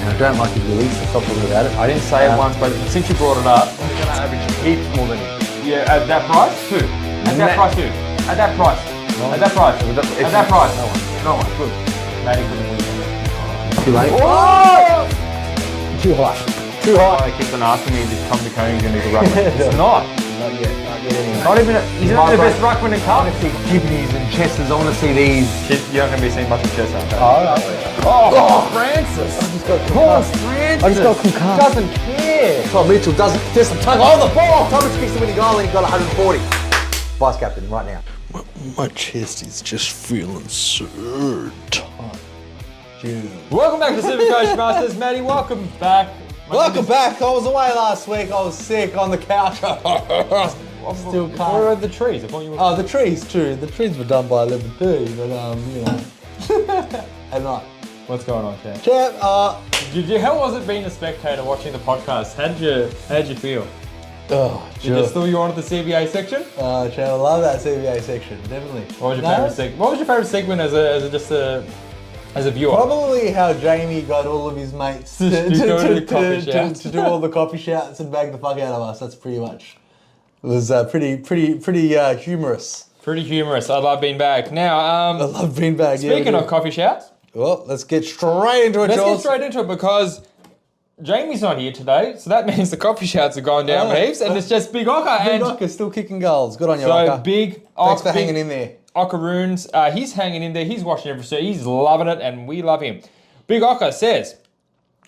And I don't like his release, so stop talking about it. I didn't say it once, but since you brought it up, I'm going to average heaps more than him. Yeah, at that price? Who? At that price, who? At that price. No. At that price. At that price. No one. Good. Matty for the win. Too late. Oh! Too high. They keep on asking me if Tom McConey's going to be ruckman. It's not. Not yet anyway. Not even. He's not the best ruckman in I cup. want to see Gibneys and Chesters. I want to see these. You're not going to be seeing much of Chess, aren't you? Oh, Francis. I just got concussed. I just got concussed. Doesn't care. Tom Mitchell doesn't just tug on the ball. Thomas kicks the winning goal and he got 140. Vice captain right now. My chest is just feeling so tight. Welcome back to SuperCoach Masters. Matty, welcome back. Welcome back. I was away last week. I was sick on the couch. Still can't. Where are the trees? I thought you were... Oh, the trees too. The trees were done by 11:30, but you know. At night. What's going on, Cam? Champ, How was it being a spectator watching the podcast? How'd you feel? oh, Did you still you wanted the CBA section? Champ, I love that CBA section, definitely. What was your favorite segment? What was your favorite segment as a viewer? Probably how Jamie got all of his mates to go to the coffee shouts. to do all the coffee shouts and bag the fuck out of us. That's pretty much. It was pretty humorous. Pretty humorous. I love being back. Now, I love beanbag. speaking of coffee shouts, well, let's get straight into it, let's get Charles. straight into it because Jamie's not here today, so that means the coffee shouts are going down heaps, and it's just Big Ocker. Big Ocker's still kicking goals. Good on you, So Ocker. Big Thanks for Big hanging in there. Ockeroons, he's hanging in there. He's watching every show. He's loving it, and we love him. Big Ocker says,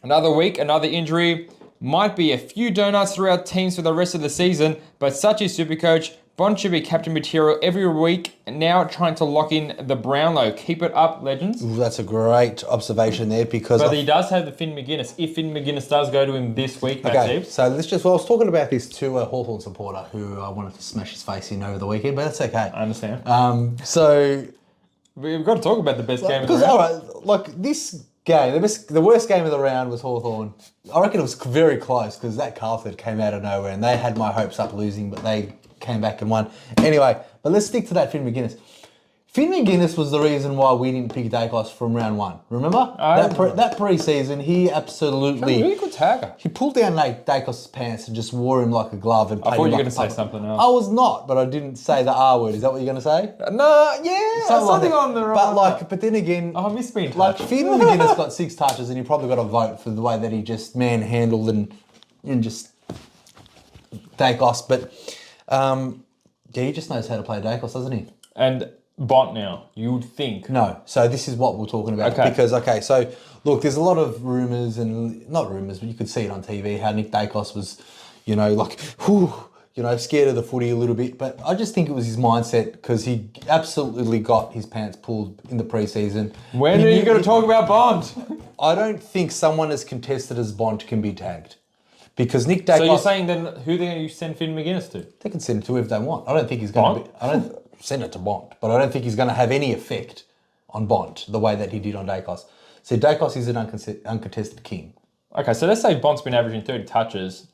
another week, another injury. Might be a few donuts throughout teams for the rest of the season, but such is Supercoach. Bond should be captain material every week, and now trying to lock in the Brownlow. Keep it up, legends. Ooh, that's a great observation there because... But he does have the Finn McGuinness. If Finn McGuinness does go to him this week, Okay, Mattys. so I was talking about this to a Hawthorn supporter who I wanted to smash his face in over the weekend, but that's okay. I understand. So... We've got to talk about the best game of the Because, round. all right, like this game, the worst game of the round was Hawthorn. I reckon it was very close because that Carlton came out of nowhere and they had my hopes up losing, but they came back and won. Anyway, but let's stick to that Finn McGuinness. Finn McGuinness was the reason why we didn't pick Daicos from round one. Remember? That pre-season, he absolutely... Really good tagger. He pulled down Daicos' pants and just wore him like a glove. And I thought you were going to to say something else. I was not, but I didn't say the R word. Is that what you're going to say? No, yeah, something like on the right. But then again... Oh, I miss being Like, touched. Finn McGuinness got 6 touches and he probably got a vote for the way that he just manhandled and just Daicos. But, yeah, he just knows how to play Daicos, doesn't he? And Bont now, you would think. No. So this is what we're talking about. Okay. Because, so, look, there's a lot of rumours and, not rumours, but you could see it on TV, how Nick Daicos was, scared of the footy a little bit. But I just think it was his mindset because he absolutely got his pants pulled in the pre-season. When are you going to talk about Bont? I don't think someone as contested as Bont can be tagged. Because Nick Daicos... So you're saying then who do you send Finn McGuinness to? They can send it to whoever they want. I don't think he's going to be... I don't send it to Bont, but I don't think he's going to have any effect on Bont the way that he did on Daicos. So Daicos is an uncontested king. Okay, so let's say Bont's been averaging 30 touches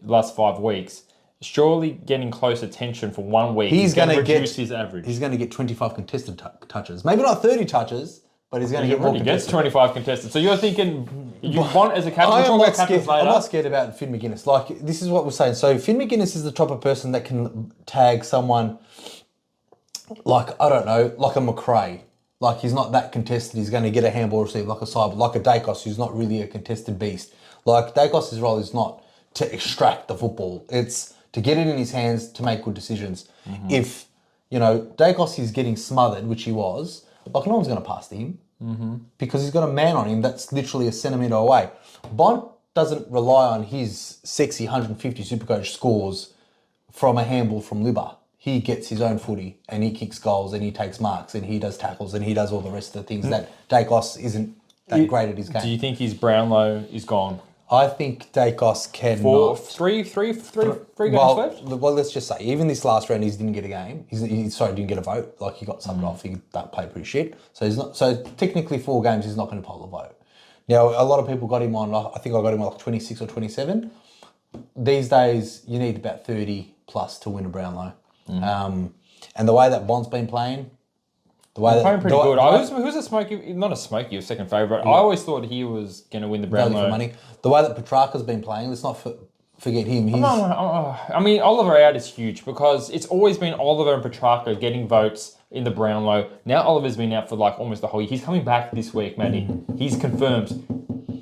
the last 5 weeks. Surely getting close attention for 1 week He's going to reduce his average. He's going to get 25 contested touches. Maybe not 30 touches, but he's going to get more He contested. gets 25 contested. So you're thinking you want as a captain, we'll talk about captains later. I'm not scared about Finn McGuinness. Like, this is what we're saying. So Finn McGuinness is the type of person that can tag someone like, I don't know, like a McRae. Like, he's not that contested. He's going to get a handball receive like a side, like a Daicos, who's not really a contested beast. Like, Daicos' role is not to extract the football. It's to get it in his hands to make good decisions. Mm-hmm. If, Daicos is getting smothered, which he was, like, no one's going to pass to him because he's got a man on him that's literally a centimetre away. Bont doesn't rely on his sexy 150 Supercoach scores from a handball from Libba. He gets his own footy and he kicks goals and he takes marks and he does tackles and he does all the rest of the things that Daicos isn't that great at his game. Do you think his Brownlow is gone? I think Daicos cannot. Three games left? Well, let's just say, even this last round, he didn't get a game. He didn't get a vote. Like, he got subbed off. He played pretty shit. So he's not. So technically, 4 games, he's not going to poll the vote. Now, a lot of people got him on. I think I got him on like 26 or 27. These days, you need about 30 plus to win a Brownlow. And the way that Bond's been playing, The way Playing pretty the, good. Who's a smoky? Not a smoky, a second favourite. I always thought he was going to win the value Brownlow. for money. The way that Petrarca's been playing, let's not forget him. He's I mean, Oliver out is huge because it's always been Oliver and Petrarca getting votes in the Brownlow. Now Oliver's been out for like almost the whole year. He's coming back this week, Matty. He's confirmed.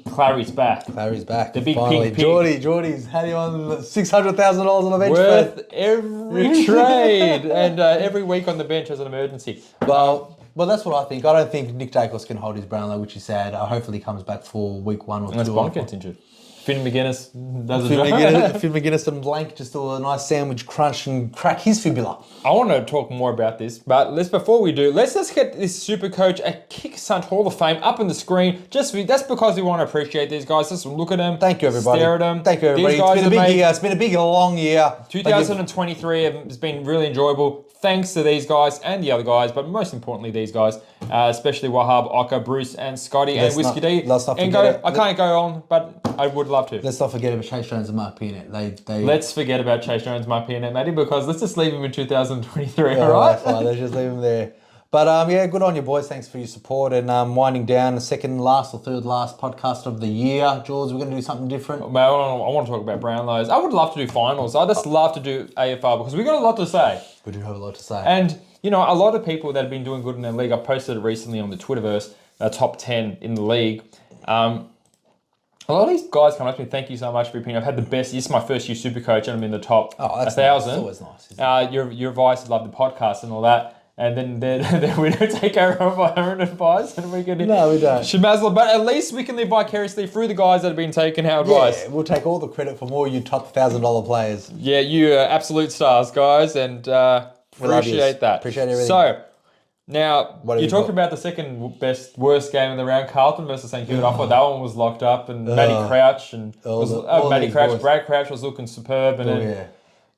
Clary's back. Clary's back. The big finally. pink pig. Geordie's had him on $600,000 on the bench. Worth every trade and every week on the bench as an emergency. Well, that's what I think. I don't think Nick Daicos can hold his Brownlow, which is sad. Hopefully he comes back for week 1 or 2. Unless Bond gets injured. Finn McGuinness does Finn McGuinness and Blank just do a nice sandwich crunch and crack his fibula. I want to talk more about this, but before we do, let's get this SuperCoach a Kick Sunt Hall of Fame up on the screen. That's because we want to appreciate these guys. Just look at them. Thank you, everybody. Stare at them. Thank you, everybody. These guys It's been a big year. It's been a big, long year. 2023 has been really enjoyable. Thanks to these guys and the other guys, but most importantly these guys, especially Wahab, Oka, Bruce, and Scotty, and Whiskey D. Let's not and forget I can't go on, but I would love to. Let's not forget about Chase Jones and Mark Peanut. Let's forget about Chase Jones, Mark Peanut, Matty, because let's just leave him in 2023, all right? Fine, let's just leave him there. But yeah, good on you boys. Thanks for your support. And winding down the second last or third last podcast of the year. George, we're going to do something different. Well, I want to talk about Brownlows. I would love to do finals. I just love to do AFL because we've got a lot to say. We do have a lot to say. And, you know, a lot of people that have been doing good in their league, I posted it recently on the Twitterverse, top 10 in the league. A lot of these guys come up to me, thank you so much for your opinion. I've had the best, this is my first year SuperCoach and I'm in the top 1,000. Nice. That's always nice. Your advice, I love the podcast and all that. And then we don't take our own advice and we can No, we don't. Shemazzle, but at least we can live vicariously through the guys that have been taking our advice. Yeah, we'll take all the credit for more you top $1,000 players. Yeah, you are absolute stars, guys, and appreciate that. Appreciate everything. So, now, What have you you talked got? about the second worst game of the round, Carlton versus St Kilda. I thought that one was locked up, and Matty Crouch Brad Crouch was looking superb, and then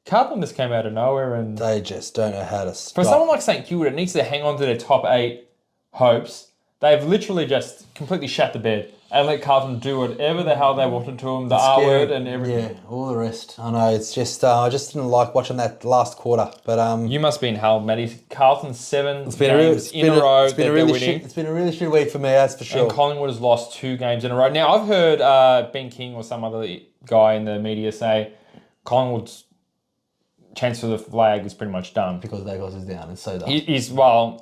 Carlton just came out of nowhere, and They just don't know how to stop. for someone like St Kilda, that needs to hang on to their top 8 hopes. They've literally just completely shat the bed and let Carlton do whatever the hell they wanted to them, the R word and everything. Yeah, all the rest. I know, it's just, I just didn't like watching that last quarter. But You must be in hell, Matty. Carlton 7 it's games in a row it's been that a they're really winning. it's been a really shit week for me, that's for sure. And Collingwood has lost 2 games in a row. Now, I've heard Ben King or some other guy in the media say Collingwood's chance for the flag is pretty much done. Because Daicos is down, it's so done.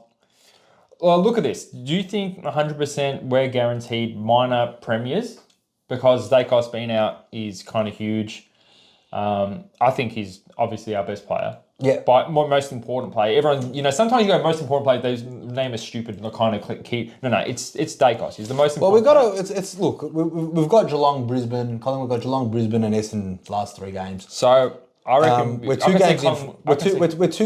Well, look at this. Do you think 100% we're guaranteed minor premiers? Because Daicos being out is kind of huge. I think he's obviously our best player. Yeah. But most important player. Everyone, you know, sometimes you go most important player, those name is stupid and kind of key. No, it's Daicos. He's the most Well, important we've got to, look, we've got Geelong, Brisbane, Collingwood got Geelong, Brisbane and Essendon last 3 games. So, I reckon We're 2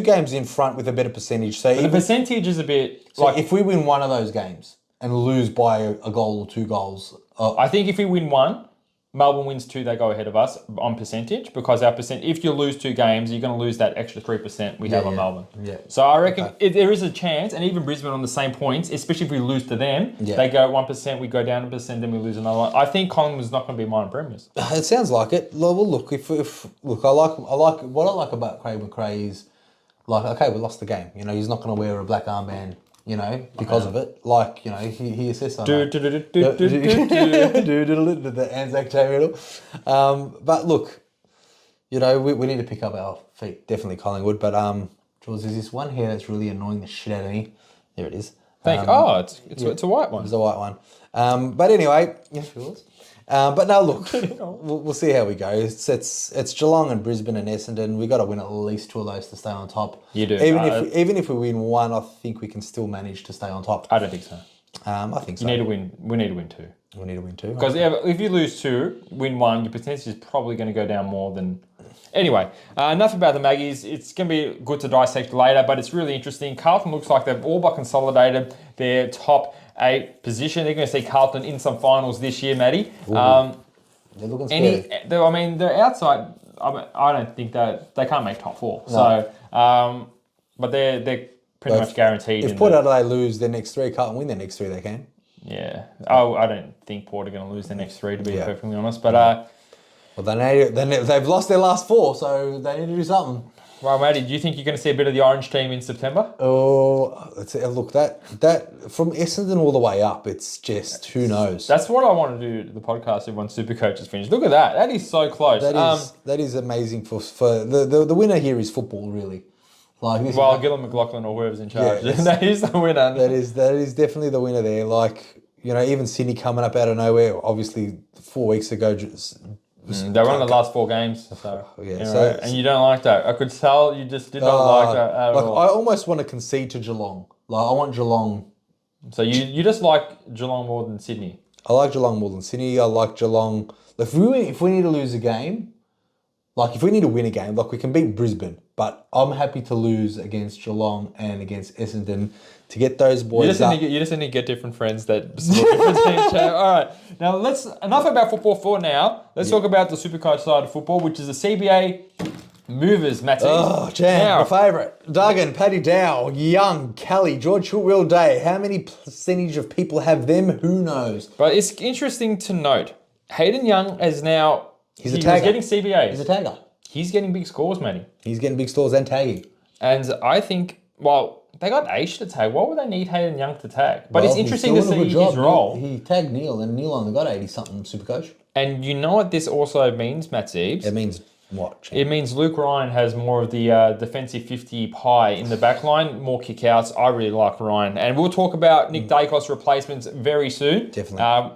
games in front with a better percentage. So the percentage is a bit if we win one of those games and lose by a goal or 2 goals, I think if we win 1, Melbourne wins 2, they go ahead of us on percentage because our percent. If you lose 2 games, you're going to lose that extra 3% we have on Melbourne. Yeah. So I reckon there is a chance, and even Brisbane on the same points, especially if we lose to them, they go 1%, we go down 1%, then we lose another one. I think Collingwood's not going to be minor premiers. It sounds like it. Well, look, if I like what I like about Craig McRae is like, okay, we lost the game. You know, he's not going to wear a black armband, you know, because of it. Like, you know, he assists on that. The Anzac Day riddle. But look, you know, we need to pick up our feet. Definitely Collingwood. But Jules, there's this one here that's really annoying the shit out of me. There it is. It's a white one. It's a white one. But anyway, yeah, Jules. But no, look, we'll see how we go. It's Geelong and Brisbane and Essendon. We got to win at least 2 of those to stay on top. You do. Even if we win 1, I think we can still manage to stay on top. I don't think so. I think so. You need to win. We need to win 2. We need to win 2. Because if you lose 2, win 1, your percentage is probably going to go down more than. Anyway, enough about the Maggies. It's going to be good to dissect later, but it's really interesting. Carlton looks like they've all but consolidated their top 8 position. They're going to see Carlton in some finals this year, Matty. They're looking scary. They're outside. I don't think that they can't make top 4. No. So, but they're pretty much guaranteed. If Port Adelaide lose their next 3, Carlton win their next 3, they can. Yeah. I don't think Port are going to lose their next 3, to be perfectly honest. But well, they've lost their last 4, so they need to do something. Well, Matty, do you think you're going to see a bit of the orange team in September? Oh, let's look, that from Essendon all the way up, it's just, who knows? That's what I want to do to the podcast once Supercoach is finished. Look at that. That is so close. That is amazing for the winner here is football, really. Like this. Well, Gillon McLaughlin or whoever's in charge. Yeah, that is the winner. That is definitely the winner there. Like, you know, even Sydney coming up out of nowhere, obviously 4 weeks ago. They won the last 4 games. So, yeah, and you don't like that. I could tell you just did not like that at all. I almost want to concede to Geelong. Like, I want Geelong. So you just like Geelong more than Sydney? I like Geelong more than Sydney. I like Geelong. If we need to lose a game, like if we need to win a game, like we can beat Brisbane, but I'm happy to lose against Geelong and against Essendon to get those boys up. You just need to get different friends that support different teams. All right. Now, enough about football for now. Let's talk about the Supercoach side of football, which is the CBA Movers, Mattys. Oh, Jan, my favourite. Duggan, Paddy Dow, Young, Kelly, George Will Day. How many percentage of people have them? Who knows? But it's interesting to note, Hayden Young is now... He's a tagger. He's getting CBAs. He's a tagger. He's getting big scores, Matty. He's getting big scores and tagging. And I think, well, they got Aish to tag. Why would they need Hayden Young to tag? But it's interesting to see his role. He tagged Neil, and Neil only got 80-something Supercoach. And you know what this also means, Matt Zeebs? It means what? It means Luke Ryan has more of the defensive 50 pie in the back line, more kickouts. I really like Ryan. And we'll talk about Nick Daicos replacements very soon. Definitely.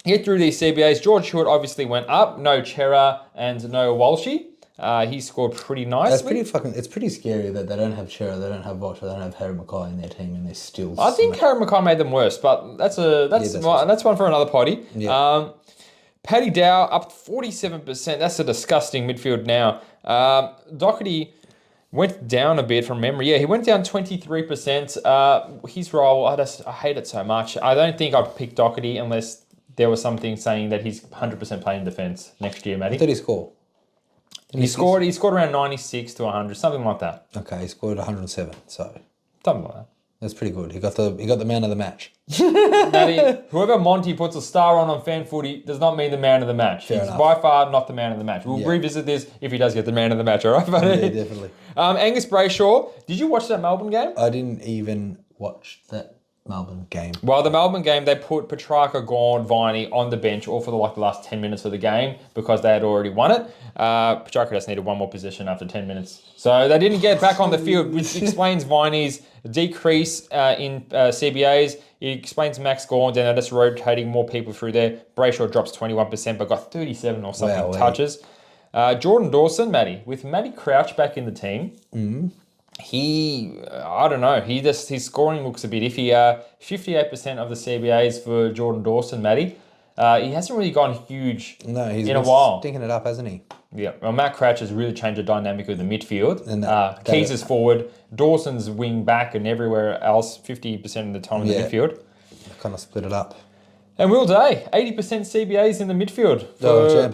Get through these CBAs. George Hewitt obviously went up. No Chera and no Walshy. He scored pretty nicely. It's pretty scary that they don't have Chera, they don't have Walsh, they don't have Harry Mackay in their team, and they're still. I think Harry Mackay made them worse, but that's one for another potty. Yeah. Paddy Dow up 47%. That's a disgusting midfield now. Doherty went down a bit from memory. Yeah, he went down 23%. His role, I hate it so much. I don't think I'd pick Doherty unless there was something saying that he's 100% playing defence next year, Matty. What did he score? He scored around 96 to 100, something like that. Okay, he scored 107, so something like that. That's pretty good. He got the man of the match. Matty, whoever Monty puts a star on fan footy does not mean the man of the match. Fair He's enough. by far not the man of the match. We'll revisit this if he does get the man of the match, all right? Yeah, definitely. Angus Brayshaw, did you watch that Melbourne game? I didn't even watch that Melbourne game. Well, the Melbourne game, they put Petrarca, Gawn, Viney on the bench all for the last 10 minutes of the game because they had already won it. Petrarca just needed one more possession after 10 minutes. So they didn't get back on the field, which explains Viney's decrease in CBAs. It explains Max Gawn, then they're just rotating more people through there. Brayshaw drops 21%, but got 37 or something touches. Jordan Dawson, Matty, with Matty Crouch back in the team, I don't know. His scoring looks a bit iffy. 58% of the CBAs for Jordan Dawson, Matty. He hasn't really gone huge in a while. Stinking it up, hasn't he? Yeah. Well, Matt Crouch has really changed the dynamic of the midfield. And Keys is forward. Dawson's wing back and everywhere else, 50% of the time in the midfield. Kind of split it up. And Will Day, 80% CBAs in the midfield. But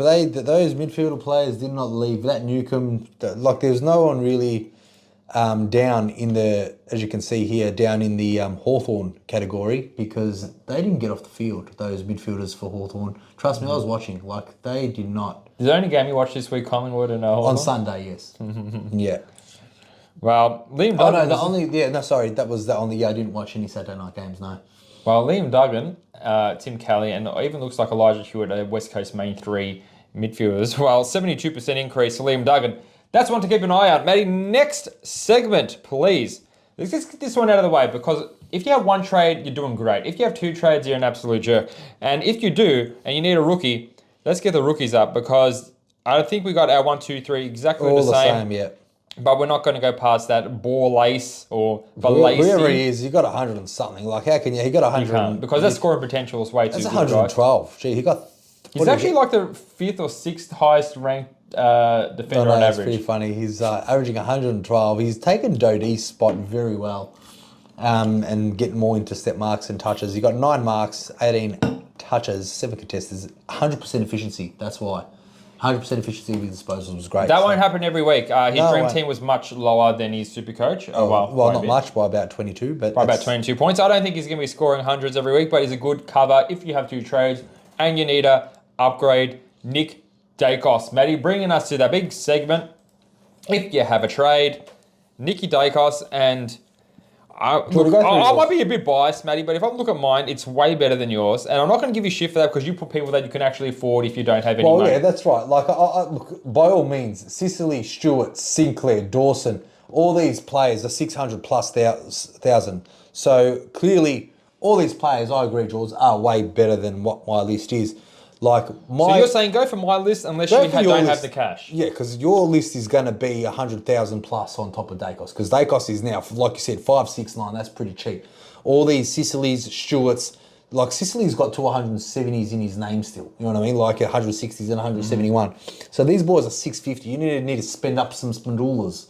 those midfielder players did not leave. That Newcomb, there's no one really... down in the, as you can see here, down in the Hawthorn category because they didn't get off the field, those midfielders for Hawthorn. Trust me, I was watching. They did not. Is the only game you watched this week Collingwood and Hawthorn? On Sunday, yes. Yeah. Well, Liam Duggan... that was the only... I didn't watch any Saturday night games, no. Well, Liam Duggan, Tim Kelly, and it even looks like Elijah Hewitt are West Coast main 3 midfielders. Well, 72% increase for Liam Duggan. That's one to keep an eye out. Matty, next segment, please. Let's just get this one out of the way because if you have one trade, you're doing great. If you have 2 trades, you're an absolute jerk. And if you do, and you need a rookie, let's get the rookies up because I think we got our 1, 2, 3 exactly all the same. Yeah. But we're not going to go past that. Lace or Balacy. Whoever he is, he got 100 and something. How can you? He got 100. You can't, because that scoring potential is way too good. That's 112. Gee, he got... He's actually like the 5th or 6th highest ranked defender on average. That's pretty funny. He's averaging 112. He's taken Dodie's spot very well and getting more into step marks and touches. He got 9 marks, 18 touches, 7 contested, 100% efficiency. That's why. 100% efficiency of his disposals was great. That won't happen every week. His dream team was much lower than his Supercoach. Well, not much, by about 22. But by about 22 points. I don't think he's going to be scoring hundreds every week, but he's a good cover if you have 2 trades and you need a upgrade. Nick Daicos. Matty, bringing us to that big segment. if you have a trade, Nick Daicos and I might be a bit biased, Matty, but if I look at mine, it's way better than yours. And I'm not going to give you shit for that because you put people that you can actually afford if you don't have any money. Well, yeah, that's right. Like, look, by all means, Sicily, Stewart, Sinclair, Dawson, all these players are 600 plus thousand. So clearly, all these players, I agree, George, are way better than what my list is. Like so you're saying go for my list unless you don't have the cash. Yeah, because your list is going to be 100,000 plus on top of Daicos. Because Daicos is now, like you said, 569. That's pretty cheap. All these Sicilies, Stewarts, like Sicily's got 270s in his name still. You know what I mean? Like 160s and 171. So these boys are 650. You need to spend up some spandulas.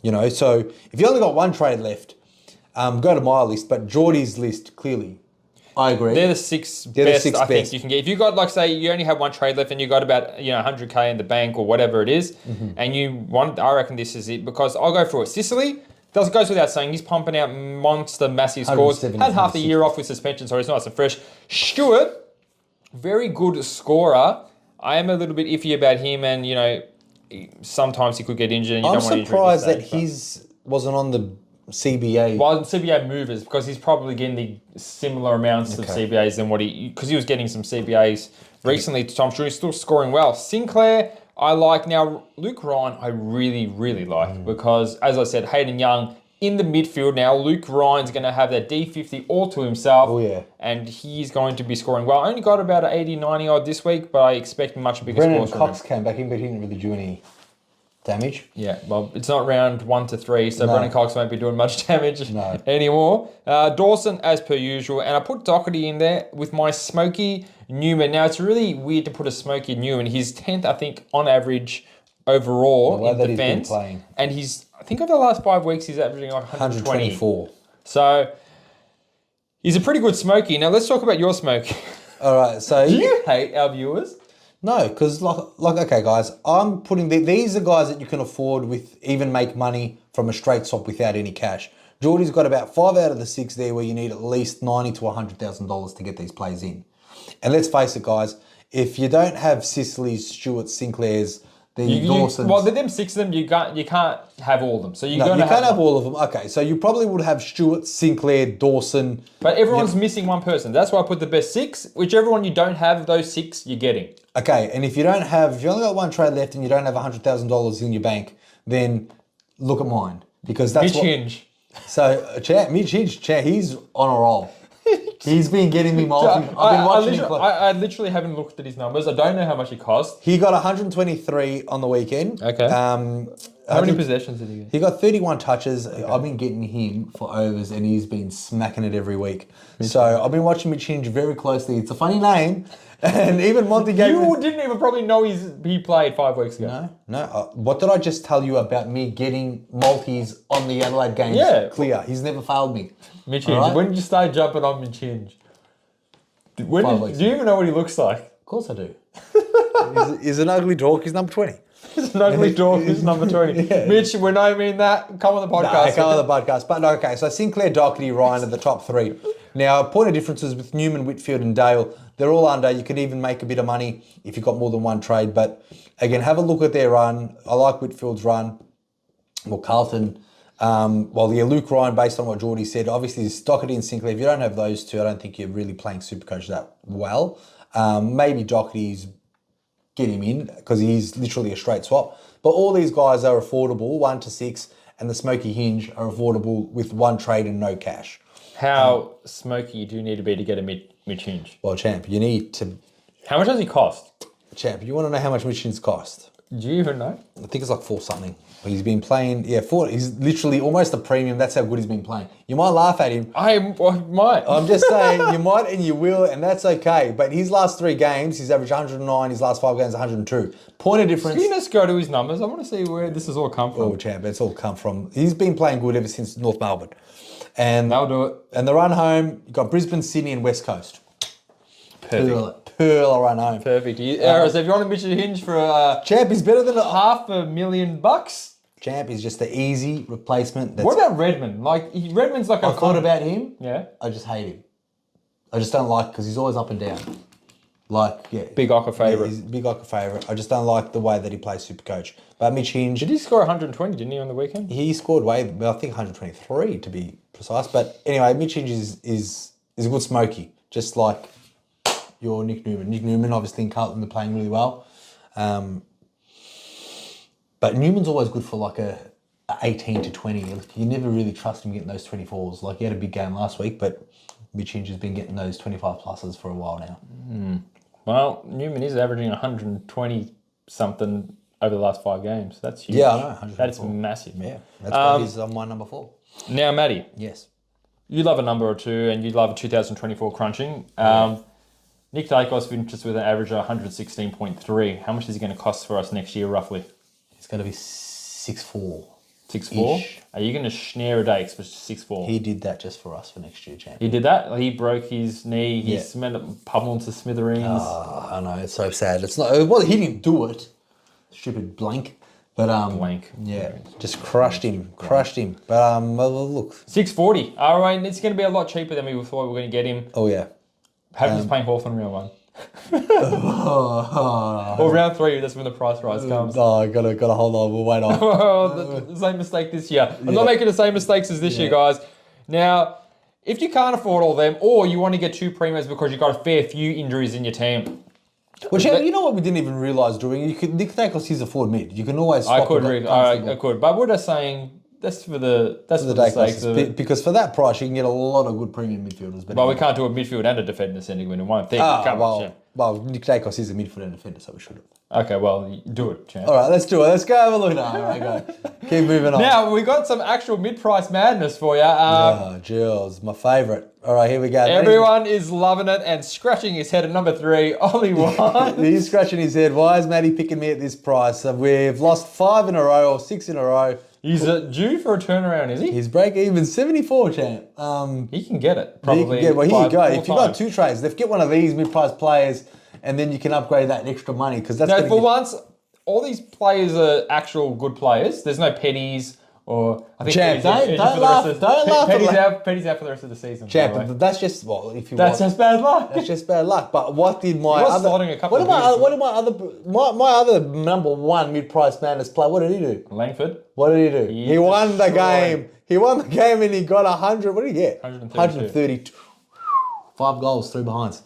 You know, so if you only got one trade left, go to my list. But Geordie's list, clearly, I agree. They're the six best I think you can get. If you got, like, say, you only have one trade left and you got about 100k in the bank or whatever it is, and you want, I reckon this is it because I'll go through it. Sicily goes without saying, he's pumping out monster, massive scores. Had half the year off with suspension, so he's nice and fresh. Stewart, very good scorer. I am a little bit iffy about him, and sometimes he could get injured. And you I'm don't want surprised that his wasn't on the CBA. Well, CBA Movers, because he's probably getting the similar amounts of CBAs than because he was getting some CBAs recently, so I'm sure he's still scoring well. Sinclair, I like. Now, Luke Ryan, I really, really like because, as I said, Hayden Young in the midfield now. Luke Ryan's going to have that D50 all to himself. Oh, yeah. And he's going to be scoring well. I only got about an 80, 90 odd this week, but I expect much bigger Brennan scores from him. Cox came back in, but he didn't really do any damage. Yeah, well, it's not round 1 to 3, so Brennan Cox won't be doing much damage anymore. Dawson, as per usual, and I put Doherty in there with my Smokey Newman. Now, it's really weird to put a Smokey Newman. He's 10th, I think, on average overall in defence. And he's, I think over the last 5 weeks, he's averaging like 124. So, he's a pretty good Smokey. Now, let's talk about your Smokey. All right, so... Do you hate our viewers? No, because okay, guys, I'm putting these are guys that you can afford with even make money from a straight swap without any cash. Geordie's got about 5 out of the 6 there where you need at least $90,000 to $100,000 to get these plays in. And let's face it, guys, if you don't have Sicily's, Stewart, Sinclair's, the Dawson's... Well, them 6 of them, you can't have all of them. So you can't have all of them. Okay, so you probably would have Stewart, Sinclair, Dawson... But everyone's missing one person. That's why I put the best 6. Whichever one you don't have, those 6, you're getting. Okay, and if you only got one trade left and you don't have $100,000 in your bank, then look at mine. Because that's Mitch Hinge. So, Mitch Hinge, he's on a roll. He's been getting me multi. I've been watching him. I literally haven't looked at his numbers. I don't know how much he cost. He got 123 on the weekend. Okay. How many possessions did he get? He got 31 touches. Okay. I've been getting him for overs and he's been smacking it every week. So I've been watching Mitch Hinge very closely. It's a funny name. And even Monty gave You didn't even probably know he played 5 weeks ago. No. What did I just tell you about me getting multis on the Adelaide games? Yeah. Clear. He's never failed me. Mitch Hinge. Right? When did you start jumping on Mitch Hinge? Do you even know what he looks like? Of course I do. He's an ugly dog. He's number 20. He's an ugly dog. He's number 20. Yeah. Mitch, we're not mean that. Come on the podcast. No, come on the podcast. But no, okay. So Sinclair, Doherty, Ryan are the top 3. Now, point of differences with Newman, Whitfield and Dale. They're all under. You can even make a bit of money if you've got more than one trade. But again, have a look at their run. I like Whitfield's run. Well, Carlton. Luke Ryan, based on what Geordie said, obviously Doherty and Sinclair. If you don't have those two, I don't think you're really playing Supercoach that well. Maybe Doherty's get him in because he's literally a straight swap. But all these guys are affordable, 1 to 6, and the Smoky Hinge are affordable with one trade and no cash. How smoky do you need to be to get a Mitch Hinge? Well, champ, you need to... How much does he cost? Champ, you want to know how much Mitch Hinge cost? Do you even know? I think it's like 4 something. He's been playing, 4. He's literally almost a premium. That's how good he's been playing. You might laugh at him. I might. I'm just saying, you might and you will, and that's okay. But his last 3 games, he's averaged 109. His last 5 games, 102. Point of difference. Can you just go to his numbers? I want to see where this has all come from. Oh, champ, it's all come from. He's been playing good ever since North Melbourne. And they'll do it. And the run home, you've got Brisbane, Sydney, and West Coast. Perfect. Pearl run home. Perfect. So if you want to Mitch Hinge for champ, he's better than $500,000. Champ is just the easy replacement. What about Redmond? Redmond's like I thought about him. Yeah. I just hate him. I just don't like because he's always up and down. Like, yeah. Big Ocker favourite. He's a big Ocker favourite. I just don't like the way that he plays Supercoach. But Mitch Hinge, Did he score 120, didn't he, on the weekend? he scored I think 123 to be precise. But anyway, Mitch Hinge is a good smoky, just like your Nick Newman. Nick Newman, obviously in Carlton, they're playing really well. But Newman's always good for like a 18 to 20. Like, you never really trust him getting those 24s. Like, he had a big game last week, but Mitch Hinge has been getting those 25 pluses for a while now. Well, Newman is averaging 120-something over the last 5 games. That's huge. Yeah, I know. 104. That's massive. Yeah, that's why he's on my number 4. Now, Matty, Yes. you love a number or two, and you love a 2024 crunching. Nick Daicos finishes with an average of 116.3. How much is he going to cost for us next year, roughly? It's going to be 6'4". 6'4"? Ish. Are you going to snare a Daicos for 6'4"? He did that just for us for next year, champ. He did that? He broke his knee. He Yeah. pummeled to smithereens. I know, it's so sad. It's not. Well, he didn't do it. Stupid blank. But Blank. Yeah, just crushed him. But well, look. 640. All right, it's going to be a lot cheaper than we thought we were going to get him. Oh yeah. Hope he's playing Hawthorn round 1. Or round 3, that's when the price rise comes. Oh, I gotta hold on. We'll wait on. The same mistake this year. I'm not making the same mistakes as this year, guys. Now, if you can't afford all of them, or you want to get 2 Premos because you've got a fair few injuries in your team. Which, you know what we didn't even realise doing? You could Nick Daicos, he's a forward mid. You can always swap I could, it I could, but we're just saying that's for the sakes of it. because for that price you can get a lot of good premium midfielders. But we can't do a midfield and a defender sending in one thing. Well, Nick Daicos is a midfielder and defender, so we should have. Okay, well, do it, champ. All right, let's do it. Let's go have a look now. All right, go. Keep moving on. Now, we got some actual mid-price madness for you. Oh, Jules, my favourite. All right, here we go. Everyone is loving it and scratching his head at number 3. Only one. He's scratching his head. Why is Matty picking me at this price? We've lost 5 in a row or 6 in a row. He's due for a turnaround, is he? His break even 74, champ. He can get it, probably. Well, here you go. If you've got times. 2 trades, let's get one of these mid-price players, and then you can upgrade that extra money because that's. No, for once, all these players are actual good players. There's no pennies or I think Champ, Petty's don't laugh at Petty's out for the rest of the season. Champ, by the way. but that's just if you. That's just bad luck. That's just bad luck. But what did my was other? slotting a couple What of did my other number 1 mid-price madness play? What did he do? Langford. What did he do? He won the game. He won the game and he got 100. What did he get? 132. 5 goals, 3 behinds.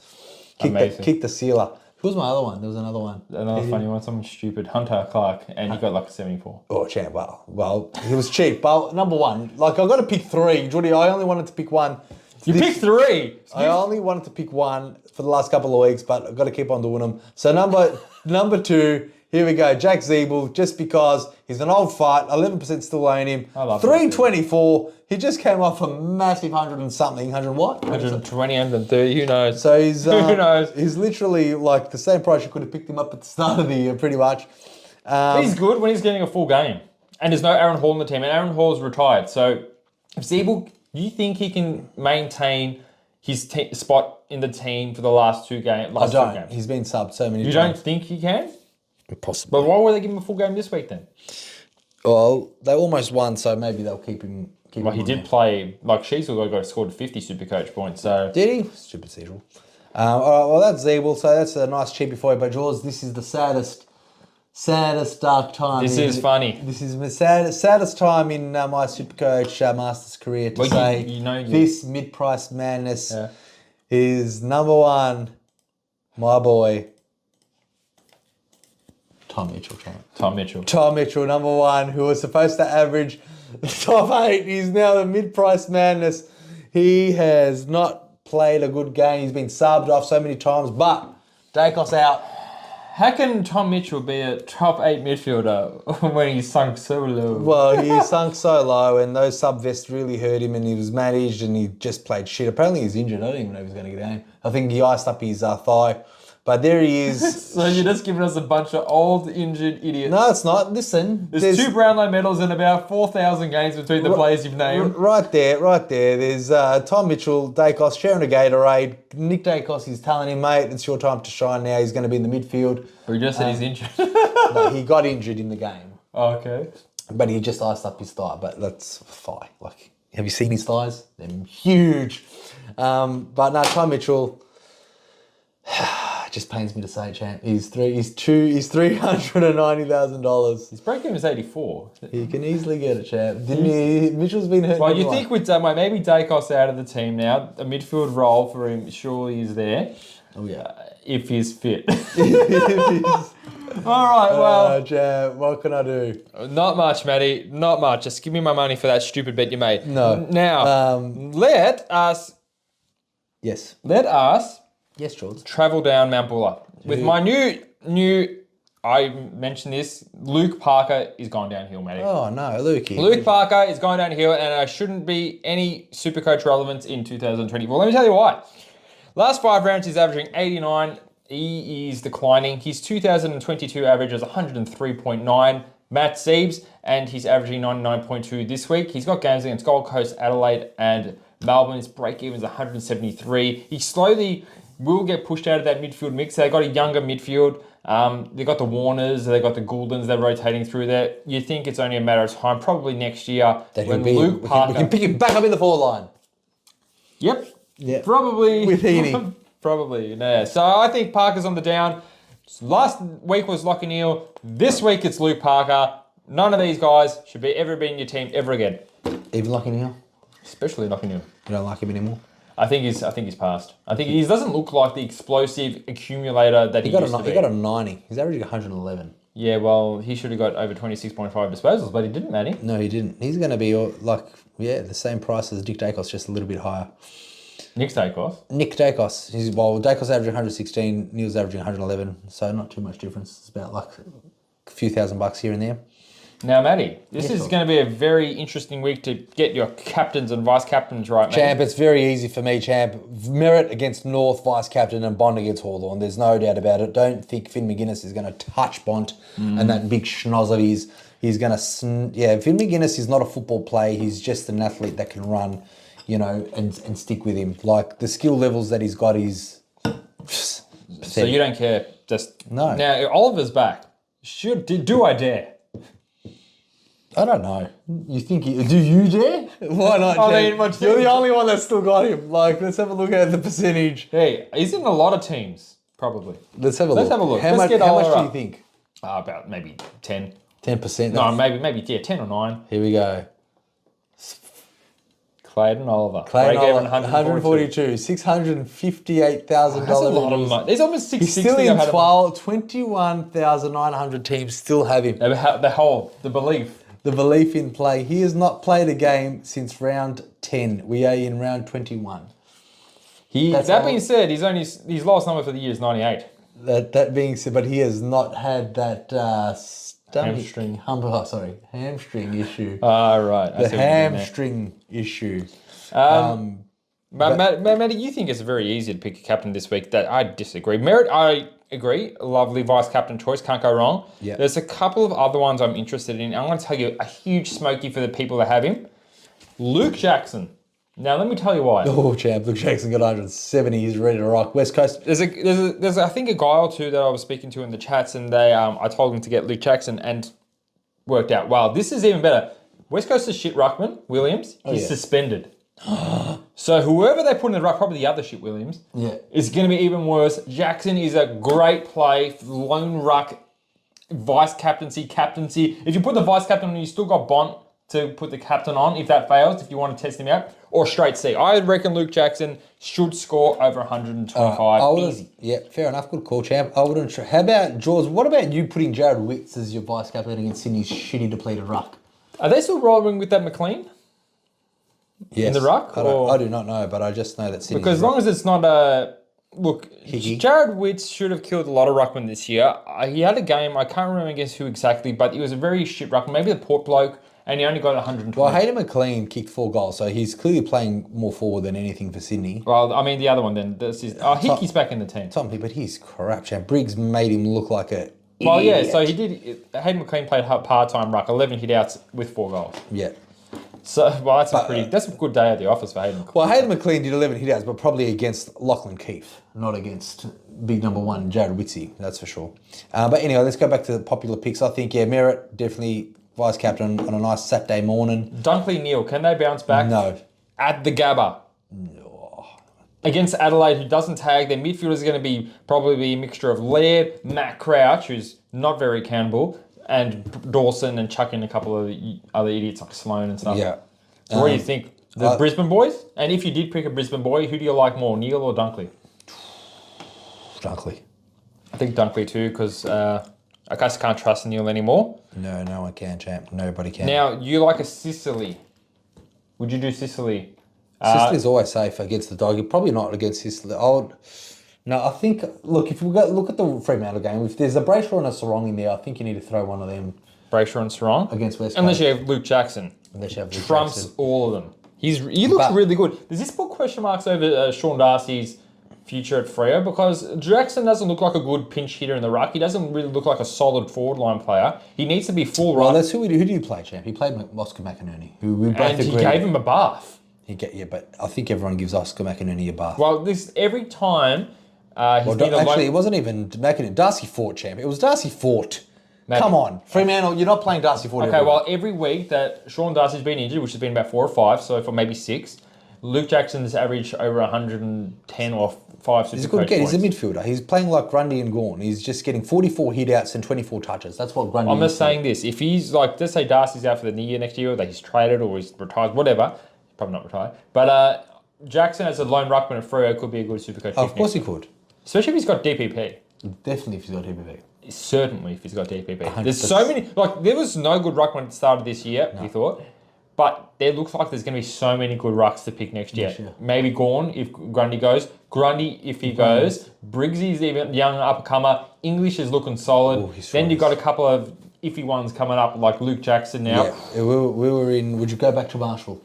Kicked the sealer. Who was my other one? There was another one. Another funny one, someone stupid, Hunter Clark, and he got like a 74. Oh, champ, well, he was cheap. But number 1, like I got to pick 3. Jordy, I only wanted to pick 1. You picked 3? I only wanted to pick 1 for the last couple of weeks, but I've got to keep on doing them. So number 2, here we go, Jack Zeeble, just because he's an old fart, 11% still own him. I love 324. He just came off a massive 100 and something. 100 what? 120, 130, who knows? So he's who knows? He's literally like the same price you could have picked him up at the start of the year, pretty much. He's good when he's getting a full game. And there's no Aaron Hall in the team, and Aaron Hall's retired. So if Zeeble, you think he can maintain his spot in the team for the last 2 games? I don't. He's been subbed so many times. You don't think he can? Possibly. But why would they give him a full game this week then? Well, they almost won, so maybe they'll keep him. Well, he did play, like Sheasel got scored 50 Supercoach points, so... Did he? Stupid Cecil. All right, well, that's Zeeble, so that's a nice cheapie for you. But, Jaws, this is the saddest dark time. This is funny. This is the saddest time in my Supercoach Masters career to say this mid-price madness is number 1, my boy, Tom Mitchell, champ. Tom Mitchell, number 1, who was supposed to average top 8. He's now the mid-price madness. He has not played a good game. He's been subbed off so many times, but Daicos out. How can Tom Mitchell be a top 8 midfielder when he sunk so low? Well, he sunk so low, and those sub-vests really hurt him, and he was managed, and he just played shit. Apparently he's injured. I don't even know if he's going to get a game. I think he iced up his thigh. But there he is. So you're just giving us a bunch of old, injured idiots. No, it's not. Listen. There's 2 Brownlow medals and about 4,000 games between the players you've named. Right there. There's Tom Mitchell, Daicos, sharing a Gatorade. Nick Daicos is telling him, mate, it's your time to shine now. He's going to be in the midfield. But he just said he's injured. No, he got injured in the game. Okay. But he just iced up his thigh. But that's thigh. Like, have you seen his thighs? They're huge. But no, Tom Mitchell... It just pains me to say, champ. He's $390,000. His break even is 84. He can easily get it, champ. Didn't he? Mitchell's been hurt. Well, you think with maybe Daicos out of the team now, a midfield role for him surely is there. Oh, yeah. If he's fit. All right, well. Champ, what can I do? Not much, Matty. Not much. Just give me my money for that stupid bet you made. No. Now, let us Yes. Yes, George. travel down Mount Buller. With my new, I mentioned this, Luke Parker is gone downhill, Matty. Oh, no, Lukey. Luke Parker is going downhill and there shouldn't be any Supercoach relevance in 2020. Well, let me tell you why. Last 5 rounds, he's averaging 89. He is declining. His 2022 average is 103.9. Matt Siebes, and he's averaging 99.2 this week. He's got games against Gold Coast, Adelaide, and Melbourne. His break-even is 173. He slowly will get pushed out of that midfield mix. They got a younger midfield. They got the Warners, they got the Gouldens. They're rotating through there. You think it's only a matter of time, probably next year, when Luke Parker. We can pick him back up in the forward line. Yep. Yeah. Probably. With Heaney. Probably. Yeah. So I think Parker's on the down. Last week was Lockie Neal. This week it's Luke Parker. None of these guys should ever be in your team ever again. Even Lockie Neal? Especially Lockie Neal. You don't like him anymore? I think he's passed. I think he doesn't look like the explosive accumulator that he used to be. He got a 90. He's averaging 111. Yeah, well, he should have got over 26.5 disposals, but he didn't, Matty. No, he didn't. He's going to be the same price as Nick Daicos, just a little bit higher. Nick Daicos? Nick Daicos. Daicos averaging 116, Neal's averaging 111, so not too much difference. It's about like a few $1,000 here and there. Now, Matty, this is going to be a very interesting week to get your captains and vice captains right, Matty. Champ, it's very easy for me, champ. Merritt against North, vice captain, and Bond against Hawthorn. There's no doubt about it. Don't think Finn McGuinness is going to touch Bond and that big schnoz of his. He's going to... Finn McGuinness is not a football player. He's just an athlete that can run, and stick with him. Like, the skill levels that he's got is... So you don't care? Just... No. Now, Oliver's back. Do I dare? I don't know. You think... do you dare? Why not, champ? You're the only one that's still got him. Like, let's have a look at the percentage. Hey, he's in a lot of teams, probably. Let's have a look. How much do you think? About maybe 10. 10%? No, maybe 10 or 9. Here we go. Clayton Oliver. Clayton Oliver, 142. $658,000. That's a lot of money. There's almost 660. He's still in 21,900 teams still have him. The belief. The belief in play. He has not played a game since round 10. We are in round 21. That being said, his lowest number for the year is 98. That being said, but he has not had that hamstring issue. Right. The hamstring issue. Matty, you think it's very easy to pick a captain this week. That I disagree. Merritt, I agree. Lovely vice captain choice. Can't go wrong. Yeah. There's a couple of other ones I'm interested in. I'm going to tell you a huge smoky for the people that have him. Luke Jackson. Now, let me tell you why. Oh, champ. Luke Jackson got 170. He's ready to rock. West Coast. There's I think a guy or two that I was speaking to in the chats, and I told him to get Luke Jackson, and worked out. Wow, this is even better. West Coast's shit ruckman, Williams, he's suspended. So whoever they put in the ruck, probably the other shit Williams, is going to be even worse. Jackson is a great play, lone ruck, vice captaincy. If you put the vice captain on, you still got Bont to put the captain on if that fails, if you want to test him out, or straight C. I reckon Luke Jackson should score over 125 easy. Yeah, fair enough. Good call, champ. I wouldn't. How about Jaws? What about you putting Jared Witts as your vice captain against Sydney's shitty depleted ruck? Are they still rolling with that McLean? Yes. In the ruck? I do not know, but I just know that Sydney's... Because as long as it's not a... Look, Higgy. Jared Witts should have killed a lot of ruckmen this year. He had a game, I can't remember against who exactly, but he was a very shit ruckman, maybe the Port bloke, and he only got 120. Well, Hayden McLean kicked 4 goals, so he's clearly playing more forward than anything for Sydney. Well, I mean, the other one then. Hickey's back in the team. Tommy, but he's crap, champ. Briggs made him look like a... Well, idiot. yeah, so he did. Hayden McLean played part-time ruck, 11 hit-outs with 4 goals. Yeah. So, well, that's a good day at the office for Hayden McLean. Well, Hayden McLean did 11 hit-outs, but probably against Lachlan Keefe, not against big number 1, Jared Witsy, that's for sure. But anyway, let's go back to the popular picks. I think, Merritt, definitely vice captain on a nice Saturday morning. Dunkley Neal, can they bounce back? No. At the Gabba. No. against Adelaide, who doesn't tag. Their midfielders are going to be probably a mixture of Laird, Matt Crouch, who's not very accountable, and Dawson, and chuck in a couple of other idiots like Sloan and stuff. Yeah. So what do you think? The Brisbane boys? And if you did pick a Brisbane boy, who do you like more, Neil or Dunkley? Dunkley. I think Dunkley too, because I guess I can't trust Neil anymore. No, no one can, champ. Nobody can. Now, you like a Sicily. Would you do Sicily? Sicily's always safe against the dog. Probably not against Sicily. I think, look, if we look at the Fremantle game, if there's a Brayshaw and a Sarong in there, I think you need to throw one of them Brayshaw and Sarong? against West Coast. Unless you have Luke Jackson. Unless you have Luke Trumps Jackson. all of them. He looks really good. Does this put question marks over Sean Darcy's future at Freo? Because Jackson doesn't look like a good pinch hitter in the ruck. He doesn't really look like a solid forward line player. He needs to be full Well, ruck. that's who do you play, champ? He played Oscar McInerney, who we both And agree. he gave him a bath. But I think everyone gives Oscar McInerney a bath. Well, every time he's been It wasn't even McInerney. Darcy Fort, champ. It was Darcy Fort. Maybe. Come on. Fremantle, you're not playing Darcy Fort. Okay, well, every week that Sean Darcy's been injured, which has been about 4 or 5, so for maybe 6, Luke Jackson's averaged over 110 or 5 He's a Supercoach good kid. He's a points. midfielder. He's playing like Grundy and Gawn. He's just getting 44 hit-outs and 24 touches. That's what Grundy I'm is. just saying this. If he's like, let's say Darcy's out for the year next year, or that he's traded or he's retired, whatever. He's probably not retired. But Jackson as a lone ruckman at Freo could be a good Supercoach. Of course he could. Especially if he's got DPP. Definitely if he's got HPV. Certainly if he's got DPP. 100%. There's so many, like there was no good ruckman at the start of this year, we thought. But there looks like there's going to be so many good rucks to pick next year. Sure. Maybe Gawn if Grundy goes. Grundy if he goes. Briggsy's even young up-and-comer. English is looking solid. Oh, he's Then you've got fine. a couple of iffy ones coming up like Luke Jackson now. Yeah, we were in... Would you go back to Marshall?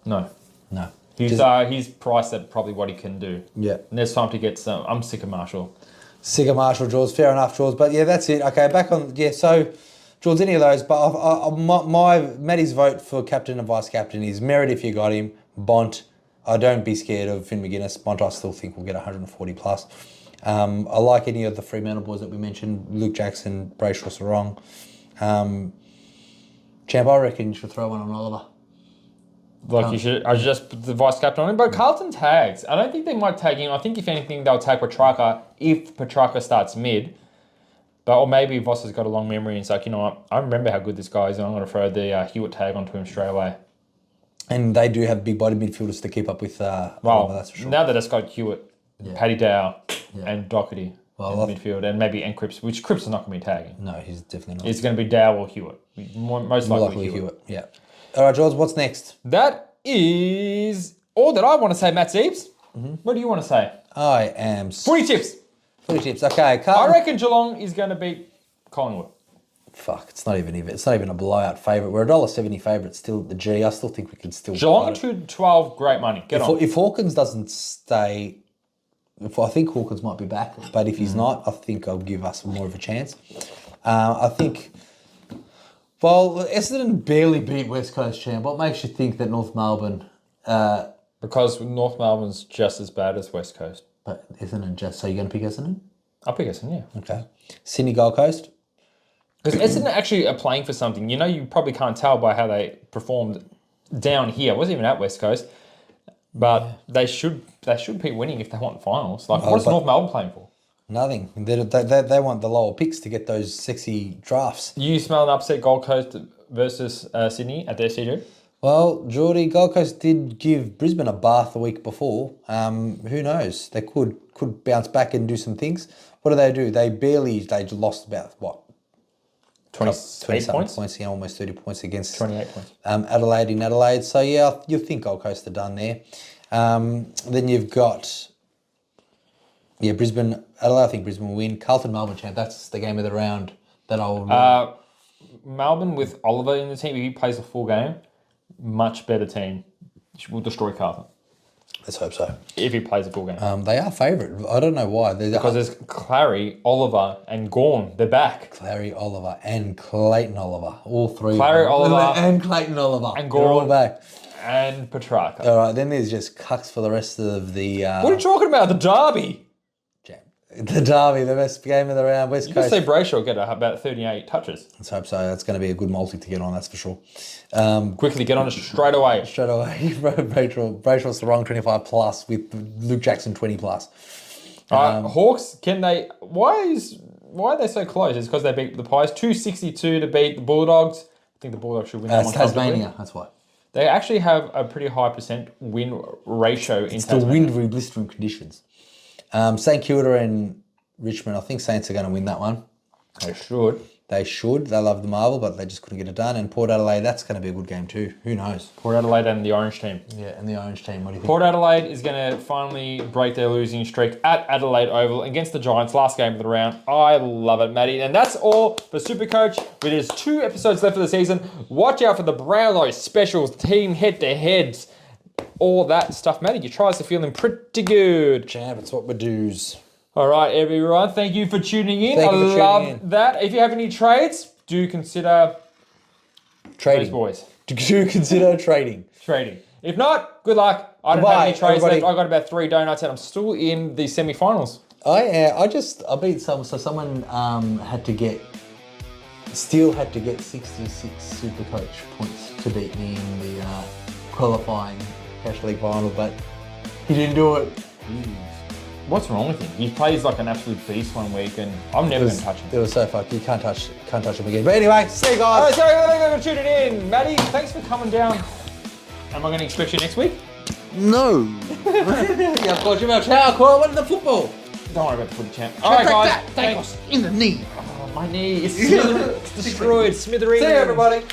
No. No. He's priced at probably what he can do. Yeah. And there's time to get some. I'm sick of Marshall. Sick of Marshall, Jaws. Fair enough, Jaws. But yeah, that's it. Okay, back on... Yeah, so... Jaws, any of those. But my Mattys vote for captain and vice captain is Merritt if you got him. Bont. I don't be scared of Finn McGuinness. Bont I still think will get 140 plus. I like any of the Fremantle boys that we mentioned. Luke Jackson, Brayshaw, Sarong. Champ, I reckon you should throw one on Oliver. Like you should, I should just put the vice captain on him. But Carlton tags. I don't think they might tag him. I think if anything, they'll tag Petrarca if Petrarca starts mid. But or maybe Voss has got a long memory and it's like, you know what, I remember how good this guy is and I'm going to throw the Hewitt tag onto him straight away. And they do have big body midfielders to keep up with Well, Oliver, that's for sure. now that it's got Hewitt, Paddy Dow, and Doherty Well, in midfield, and maybe Cripps, which Cripps is not going to be tagging. No, he's definitely not. It's going to be Dow or Hewitt. Most More likely, likely Hewitt. Hewitt. Yeah. All right, George, what's next? That is all that I want to say, Matt Zeebs. What do you want to say? I am... Footy tips. Footy tips. Okay, I reckon Geelong is going to beat Collingwood. Fuck, it's not even a blowout favourite. We're $1.70 favourite still at the G. I still think we can still... Geelong at 2.12, great money. Get on. If Hawkins doesn't stay... I think Hawkins might be back, but if he's not, I think I'll give us more of a chance. I think... Well, Essendon barely beat West Coast, champ. What makes you think that North Melbourne... Because North Melbourne's just as bad as West Coast. But Essendon just... So you're going to pick Essendon? I'll pick Essendon, yeah. Okay. Sydney Gold Coast? Because Essendon actually are playing for something. You know, you probably can't tell by how they performed down here. It wasn't even at West Coast. But they should be winning if they want finals. Like, what's North Melbourne playing for? Nothing. They want the lower picks to get those sexy drafts. You smell an upset Gold Coast versus Sydney at the SCG? Well, Geordie, Gold Coast did give Brisbane a bath the week before. Who knows? They could bounce back and do some things. What do? They lost about, what? 28 points? Yeah, almost 30 points against 28 points. Adelaide in Adelaide. So, yeah, you think Gold Coast are done there. Then you've got, Brisbane, Adelaide, I think Brisbane will win. Carlton, Melbourne, champ. That's the game of the round that I'll... Melbourne with Oliver in the team, if he plays a full game, much better team. Will destroy Carlton. Let's hope so. If he plays a full game. They are favourite. I don't know why. Because there's Clary, Oliver, and Gawn. They're back. Clary Oliver and Clayton Oliver. All three. Clary Oliver and Clayton Oliver. and They're all Gawn. back. And Petrarca. All right, then there's just cucks for the rest of the... What are you talking about? The derby. jam. The derby, the best game of the round, West You Coast. could say Brayshaw will get about 38 touches. Let's hope so. That's going to be a good multi to get on, that's for sure. Quickly get on it straight away. Straight away, Brayshaw's the wrong 25 plus with Luke Jackson 20 plus. Hawks, why are they so close? It's because they beat the Pies. 262 to beat the Bulldogs. I think the Bulldogs should win that one. Tasmania, comfortably. that's why. They actually have a pretty high % win ratio in It's the Tasmania. wintry, blistering conditions. St Kilda and Richmond, I think Saints are going to win that one. They should. They should. They love the marble, but they just couldn't get it done. And Port Adelaide, that's going to be a good game too. Who knows? Port Adelaide and the Orange team. Yeah, and the Orange team, what do you think? Port Adelaide is going to finally break their losing streak at Adelaide Oval against the Giants, last game of the round. I love it, Matty. And that's all for SuperCoach. There's 2 episodes left of the season. Watch out for the Brownlow specials, team head-to-heads, all that stuff. Matty, your tries are feeling pretty good. Champ, it's what we do's. All right, everyone. Thank you for tuning in. Thank you for tuning love in. that. If you have any trades, do consider Trading. those boys. Do consider trading. Trading. If not, good luck. I don't Goodbye, have any trades everybody. left. I got about 3 donuts and I'm still in the semi-finals. I beat someone, so someone still had to get 66 SuperCoach points to beat me in the qualifying Cash League final, but he didn't do it. What's wrong with him? He plays like an absolute beast one week and I'm never going to touch him. It was so fucked. You can't touch him again. But anyway, see you guys. All right, sorry, thanks for tuning in. Matty, thanks for coming down. Am I going to expect you next week? No. Yeah, of course, you're about to what in the football? Don't worry about the footy champ. All right, guys. Daicos in the knee. Oh, my knee is destroyed. Smithereens. See you, everybody.